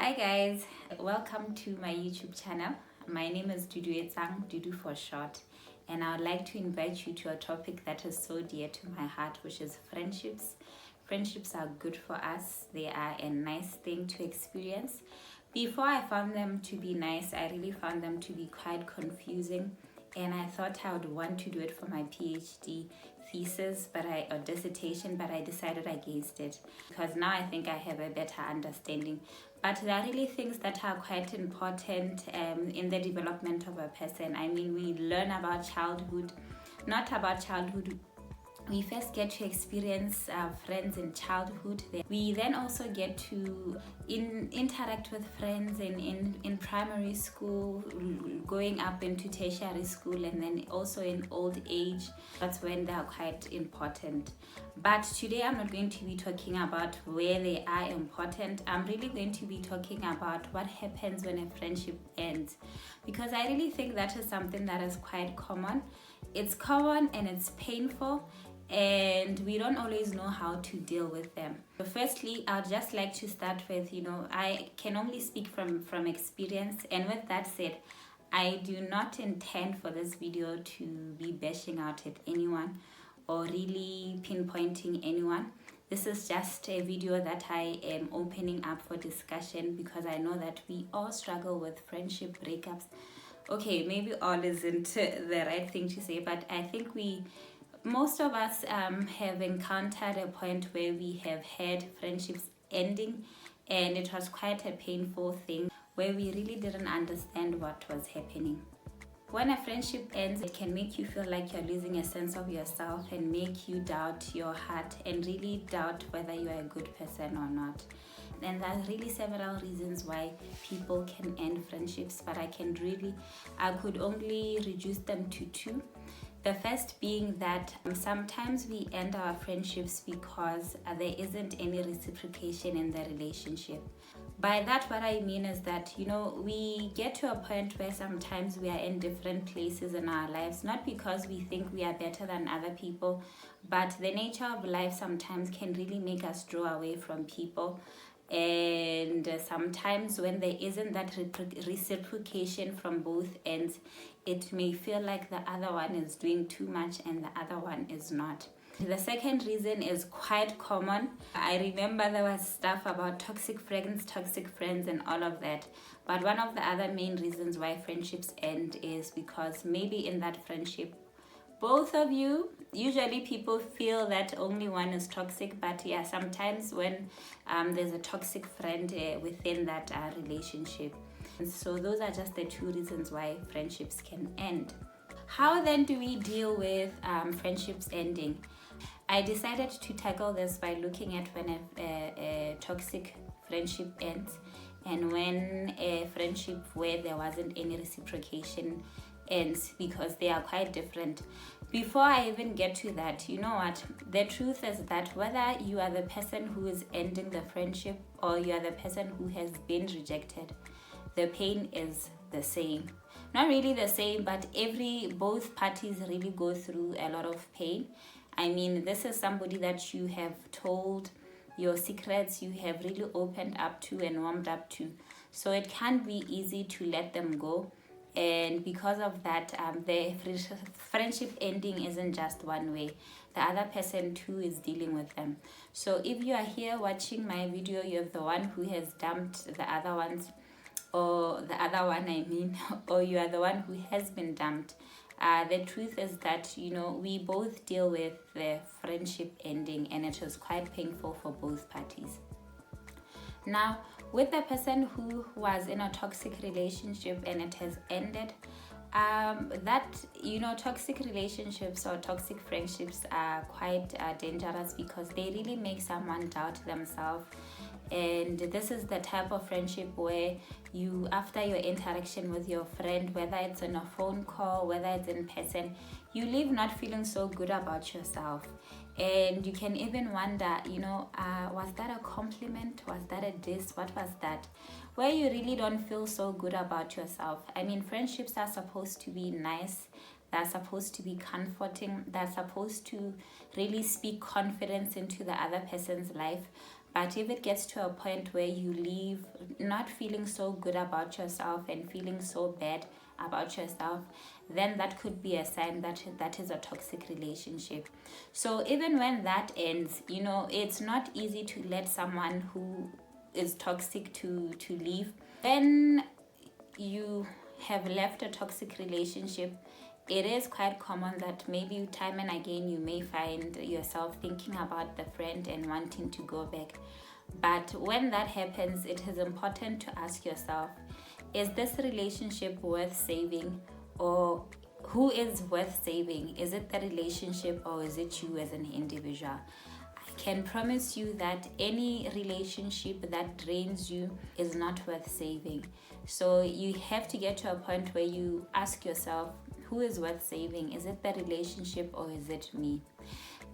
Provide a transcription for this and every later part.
Hi guys, welcome to my YouTube channel. My name is Dudu Etsang, Dudu for short, and I would like to invite you to a topic that is so dear to my heart, which is friendships. Friendships are good for us. They are a nice thing to experience. Before I found them to be nice, I really found them to be quite confusing, and I thought I would want to do it for my PhD thesis or dissertation, but I decided against it because now I think I have a better understanding. But there are really things that are quite important in the development of a person. I mean, we learn about childhood, not about childhood. We first get to experience friends in childhood. We then also get to interact with friends in primary school, going up into tertiary school, and then also in old age. That's when they are quite important. But today I'm not going to be talking about where they are important. I'm really going to be talking about what happens when a friendship ends, because I really think that is something that is quite common. It's common and it's painful, and we don't always know how to deal with them. So firstly, I'd just like to start with, I can only speak from experience, and with that said, I do not intend for this video to be bashing out at anyone or really pinpointing anyone. This is just a video that I am opening up for discussion because I know that we all struggle with friendship breakups. Okay, maybe all isn't the right thing to say, but I think most of us have encountered a point where we have had friendships ending, and it was quite a painful thing where we really didn't understand what was happening. When a friendship ends, it can make you feel like you're losing a sense of yourself and make you doubt your heart and really doubt whether you are a good person or not. And there are really several reasons why people can end friendships, but I could only reduce them to two. The first being that sometimes we end our friendships because there isn't any reciprocation in the relationship. By that, what I mean is that, we get to a point where sometimes we are in different places in our lives, not because we think we are better than other people, but the nature of life sometimes can really make us draw away from people. And sometimes when there isn't that reciprocation from both ends, it may feel like the other one is doing too much and the other one is not. The second reason is quite common. I remember there was stuff about toxic friends and all of that. But one of the other main reasons why friendships end is because maybe in that friendship, both of you, usually people feel that only one is toxic, but yeah, sometimes when there's a toxic friend within that relationship. And so those are just the two reasons why friendships can end. How then do we deal with friendships ending? I decided to tackle this by looking at when a toxic friendship ends and when a friendship where there wasn't any reciprocation ends, because they are quite different. Before I even get to that, you know what? The truth is that whether you are the person who is ending the friendship or you are the person who has been rejected, the pain is the same. Not really the same, but both parties really go through a lot of pain. I mean, this is somebody that you have told your secrets, you have really opened up to and warmed up to. So it can't be easy to let them go. And because of that, the friendship ending isn't just one way. The other person too is dealing with them. So if you are here watching my video, you're the one who has dumped the other ones, or the other one I mean, or you are the one who has been dumped. The truth is that, we both deal with the friendship ending, and it was quite painful for both parties. Now, with the person who was in a toxic relationship and it has ended, toxic relationships or toxic friendships are quite dangerous because they really make someone doubt themselves. And this is the type of friendship where you, after your interaction with your friend, whether it's on a phone call, whether it's in person, you leave not feeling so good about yourself. And you can even wonder, was that a compliment? Was that a diss? What was that? Where you really don't feel so good about yourself. I mean, friendships are supposed to be nice. They're supposed to be comforting. They're supposed to really speak confidence into the other person's life. But if it gets to a point where you leave not feeling so good about yourself and feeling so bad about yourself, then that could be a sign that that is a toxic relationship. So even when that ends, it's not easy to let someone who is toxic to leave. When you have left a toxic relationship, it is quite common that maybe time and again you may find yourself thinking about the friend and wanting to go back. But when that happens, it is important to ask yourself, is this relationship worth saving? Or who is worth saving? Is it the relationship or is it you as an individual? I can promise you that any relationship that drains you is not worth saving. So you have to get to a point where you ask yourself, who is worth saving? Is it the relationship or is it me?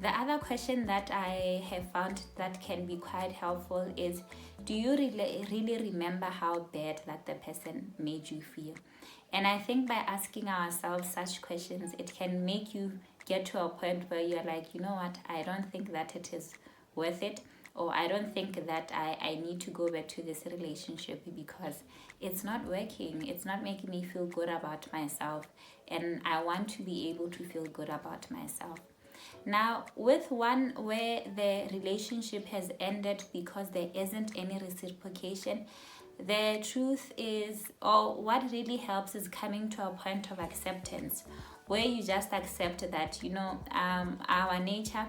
The other question that I have found that can be quite helpful is, do you really remember how bad that the person made you feel? And I think by asking ourselves such questions, it can make you get to a point where you're like, you know what, I don't think that it is worth it, or I don't think that I need to go back to this relationship because it's not working. It's not making me feel good about myself, and I want to be able to feel good about myself. Now, with one where the relationship has ended because there isn't any reciprocation, the truth is, or what really helps is coming to a point of acceptance where you just accept that, our nature,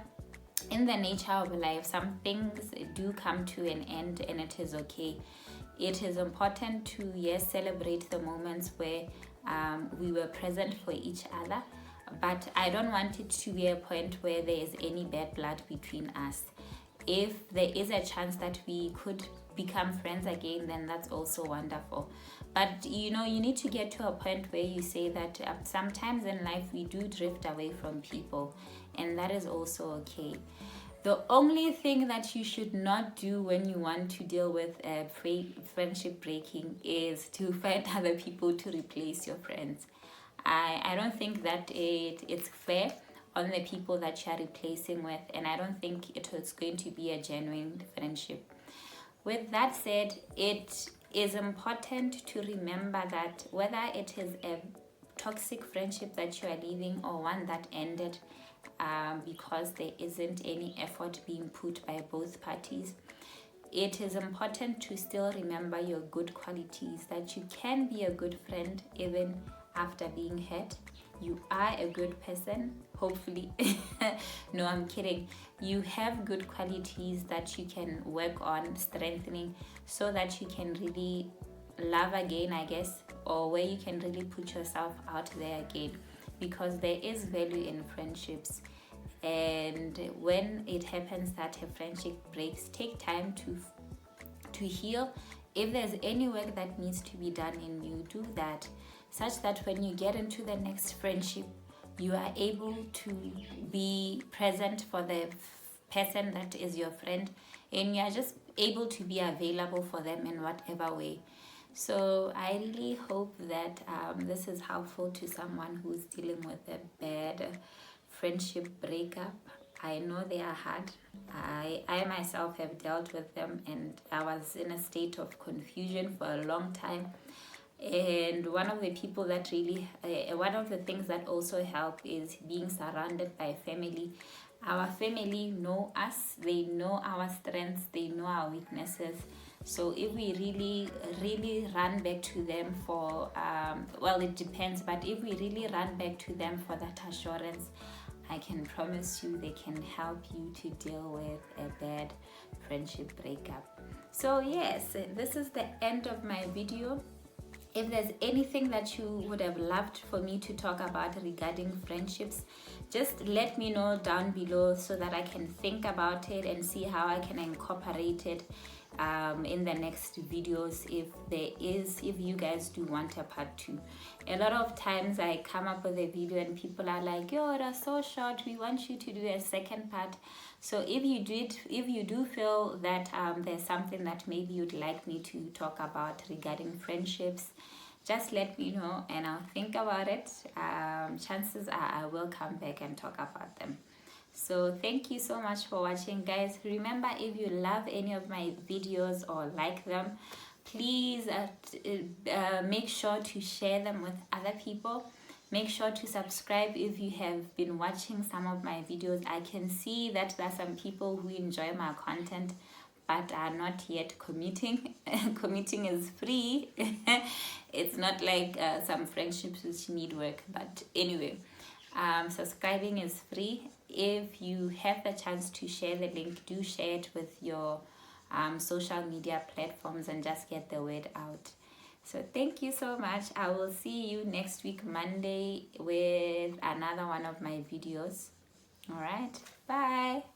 in the nature of life, some things do come to an end and it is okay. It is important to, yes, celebrate the moments where we were present for each other, but I don't want it to be a point where there is any bad blood between us. If there is a chance that we could become friends again, then that's also wonderful. But you need to get to a point where you say that sometimes in life we do drift away from people, and that is also okay. The only thing that you should not do when you want to deal with a friendship breaking is to find other people to replace your friends. I don't think that it's fair on the people that you are replacing with, and I don't think it is going to be a genuine friendship. With that said, it is important to remember that whether it is a toxic friendship that you are leaving or one that ended because there isn't any effort being put by both parties, it is important to still remember your good qualities, that you can be a good friend even after being hurt. You are a good person, hopefully. No, I'm kidding. You have good qualities that you can work on strengthening so that you can really love again, I guess, or where you can really put yourself out there again, because there is value in friendships. And when it happens that a friendship breaks, take time to heal. If there's any work that needs to be done in you, do that, such that when you get into the next friendship, you are able to be present for the person that is your friend, and you are just able to be available for them in whatever way. So I really hope that this is helpful to someone who's dealing with a bad friendship breakup. I know they are hard. I myself have dealt with them, and I was in a state of confusion for a long time. And one of the people that really, one of the things that also help is being surrounded by family. Our family know us, they know our strengths, they know our weaknesses. So if we really run back to them for, well, it depends, but if we really run back to them for that assurance, I can promise you they can help you to deal with a bad friendship breakup. So yes, this is the end of my video. If there's anything that you would have loved for me to talk about regarding friendships, just let me know down below so that I can think about it and see how I can incorporate it in the next videos, if you guys do want a part 2. A lot of times I come up with a video and people are like, yo, that's so short, we want you to do a second part. So if you do feel that there's something that maybe you'd like me to talk about regarding friendships, just let me know and I'll think about it. Chances are I will come back and talk about them. So thank you so much for watching, guys. Remember, if you love any of my videos or like them, Please make sure to share them with other people. Make sure to subscribe if you have been watching some of my videos. I can see that there are some people who enjoy my content but are not yet committing. Committing is free. It's not like some friendships which need work. But anyway, subscribing is free. If you have the chance to share the link, do share it with your social media platforms and just get the word out. So thank you so much. I will see you next week Monday with another one of my videos. All right, bye.